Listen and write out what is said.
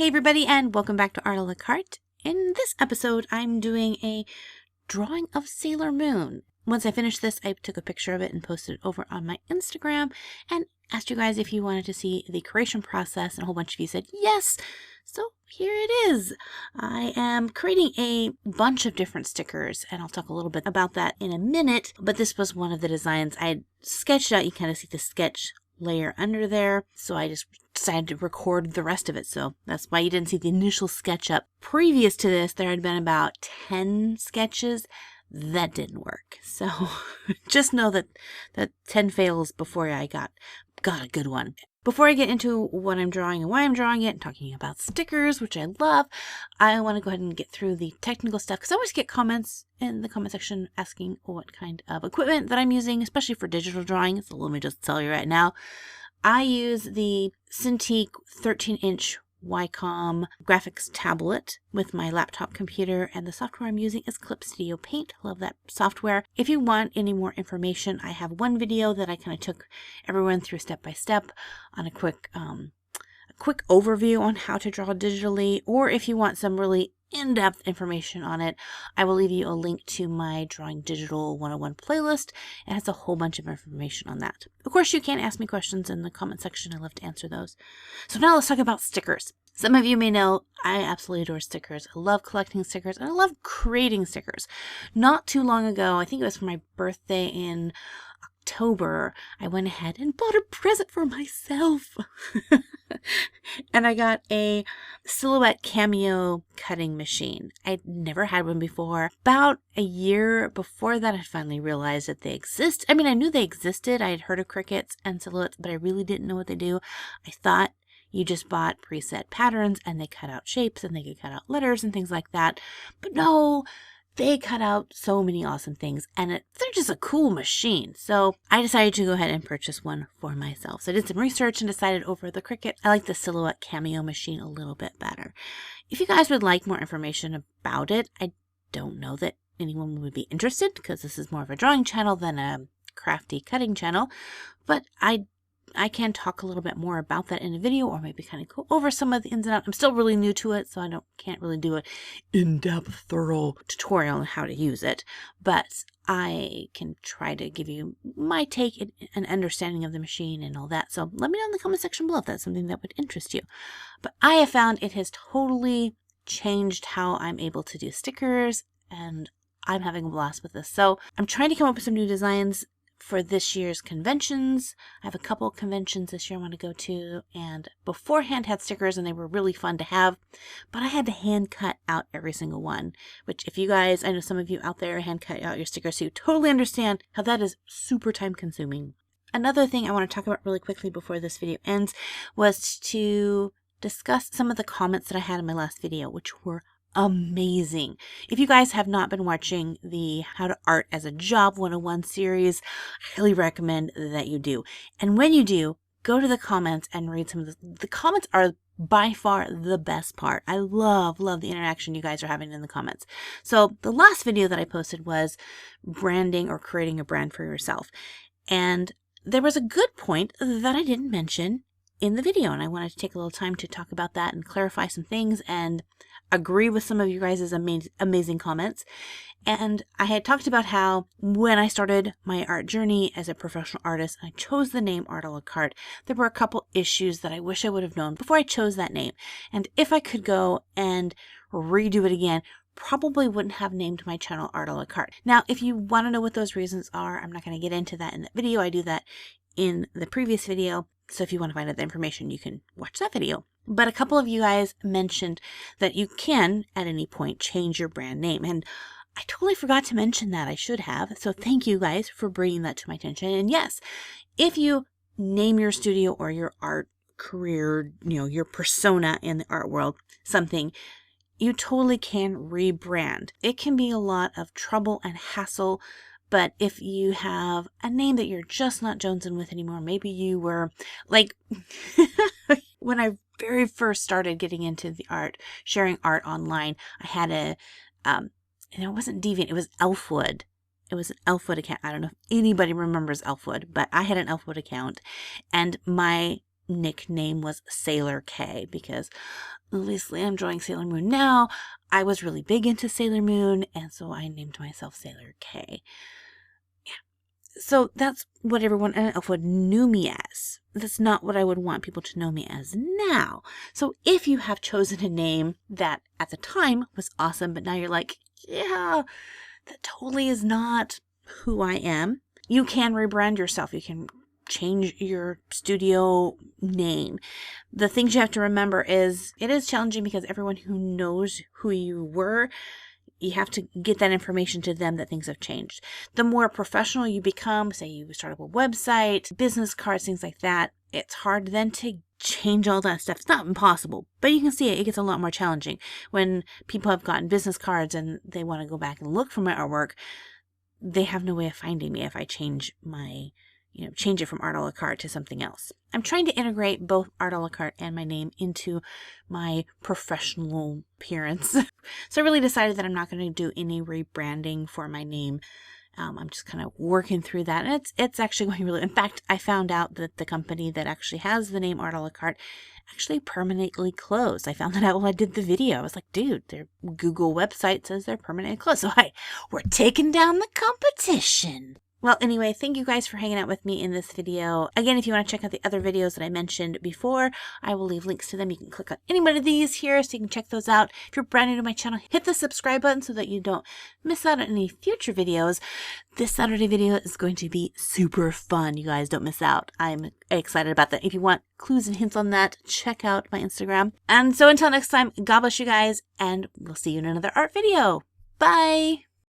Hey everybody, and welcome back to Art a la Carte. In this episode, I'm doing a drawing of Sailor Moon. Once I finished this, I took a picture of it and posted it over on my Instagram and asked you guys if you wanted to see the creation process, and a whole bunch of you said yes. So here it is. I am creating a bunch of different stickers, and I'll talk a little bit about that in a minute, but this was one of the designs I had sketched out. You kind of see the sketch layer under there, so I just decided to record the rest of it. So that's why you didn't see the initial sketch up. Previous to this, there had been about 10 sketches that didn't work, so just know that 10 fails before I got a good one. Before I get into what I'm drawing and why I'm drawing it and talking about stickers, which I love, I want to go ahead and get through the technical stuff, because I always get comments in the comment section asking what kind of equipment that I'm using, especially for digital drawing. So let me just tell you right now, I use the Cintiq 13-inch Wacom graphics tablet with my laptop computer, and the software I'm using is Clip Studio Paint. Love that software. If you want any more information, I have one video that I kind of took everyone through step by step on a quick overview on how to draw digitally, or if you want some really in-depth information on it, I will leave you a link to my Drawing Digital 101 playlist. It has a whole bunch of information on that. Of course, you can ask me questions in the comment section. I love to answer those. So now let's talk about stickers. Some of you may know I absolutely adore stickers. I love collecting stickers, and I love creating stickers. Not too long ago, I think it was for my birthday in October, I went ahead and bought a present for myself. And I got a Silhouette Cameo cutting machine. I'd never had one before. About a year before that, I finally realized that they exist. I mean, I knew they existed. I had heard of crickets and silhouettes, but I really didn't know what they do. I thought you just bought preset patterns and they cut out shapes and they could cut out letters and things like that. But no, they cut out so many awesome things, and they're just a cool machine. So I decided to go ahead and purchase one for myself. So I did some research and decided over the Cricut, I like the Silhouette Cameo machine a little bit better. If you guys would like more information about it, I don't know that anyone would be interested, because this is more of a drawing channel than a crafty cutting channel, but I can talk a little bit more about that in a video, or maybe kind of go over some of the ins and outs. I'm still really new to it, so I can't really do an in-depth, thorough tutorial on how to use it. But I can try to give you my take and an understanding of the machine and all that. So let me know in the comment section below if that's something that would interest you. But I have found it has totally changed how I'm able to do stickers, and I'm having a blast with this. So I'm trying to come up with some new designs for this year's conventions. I have a couple of conventions this year I want to go to, and beforehand had stickers, and they were really fun to have, but I had to hand cut out every single one, which, if you guys, I know some of you out there hand cut out your stickers, so you totally understand how that is super time consuming. Another thing I want to talk about really quickly before this video ends was to discuss some of the comments that I had in my last video, which were amazing. If you guys have not been watching the How to Art as a Job 101 series, I highly recommend that you do. And when you do, go to the comments and read some of the comments are by far the best part. I love the interaction you guys are having in the comments. So the last video that I posted was branding, or creating a brand for yourself. And there was a good point that I didn't mention in the video, and I wanted to take a little time to talk about that and clarify some things and agree with some of you guys' amazing comments. And I had talked about how when I started my art journey as a professional artist, I chose the name Art a la Carte. There were a couple issues that I wish I would have known before I chose that name. And if I could go and redo it again, probably wouldn't have named my channel Art a la Carte. Now, if you want to know what those reasons are, I'm not going to get into that in the video. I do that in the previous video. So if you want to find out the information, you can watch that video. But a couple of you guys mentioned that you can, at any point, change your brand name. And I totally forgot to mention that. I should have. So thank you guys for bringing that to my attention. And yes, if you name your studio or your art career, your persona in the art world, something, you totally can rebrand. It can be a lot of trouble and hassle, but if you have a name that you're just not jonesing with anymore, maybe you were like, when I very first started getting into the art, sharing art online, I had a, and it wasn't Deviant, it was Elfwood. It was an Elfwood account. I don't know if anybody remembers Elfwood, but I had an Elfwood account, and my nickname was Sailor K, because obviously I'm drawing Sailor Moon now. I was really big into Sailor Moon, and so I named myself Sailor K. So that's what everyone at Elfwood knew me as. That's not what I would want people to know me as now. So if you have chosen a name that at the time was awesome, but now you're like, yeah, that totally is not who I am, you can rebrand yourself. You can change your studio name. The things you have to remember is it is challenging because everyone who knows who you were, you have to get that information to them that things have changed. The more professional you become, say you start up a website, business cards, things like that, it's hard then to change all that stuff. It's not impossible, but you can see it gets a lot more challenging. When people have gotten business cards and they want to go back and look for my artwork, they have no way of finding me if I change my change it from Art a la Carte to something else. I'm trying to integrate both Art a la Carte and my name into my professional appearance. So I really decided that I'm not going to do any rebranding for my name. I'm just kind of working through that. And it's actually going really, in fact, I found out that the company that actually has the name Art a la Carte actually permanently closed. I found that out while I did the video. I was like, dude, their Google website says they're permanently closed. So we're taking down the competition. Well, anyway, thank you guys for hanging out with me in this video. Again, if you want to check out the other videos that I mentioned before, I will leave links to them. You can click on any one of these here so you can check those out. If you're brand new to my channel, hit the subscribe button so that you don't miss out on any future videos. This Saturday video is going to be super fun. You guys don't miss out. I'm excited about that. If you want clues and hints on that, check out my Instagram. And so until next time, God bless you guys, and we'll see you in another art video. Bye!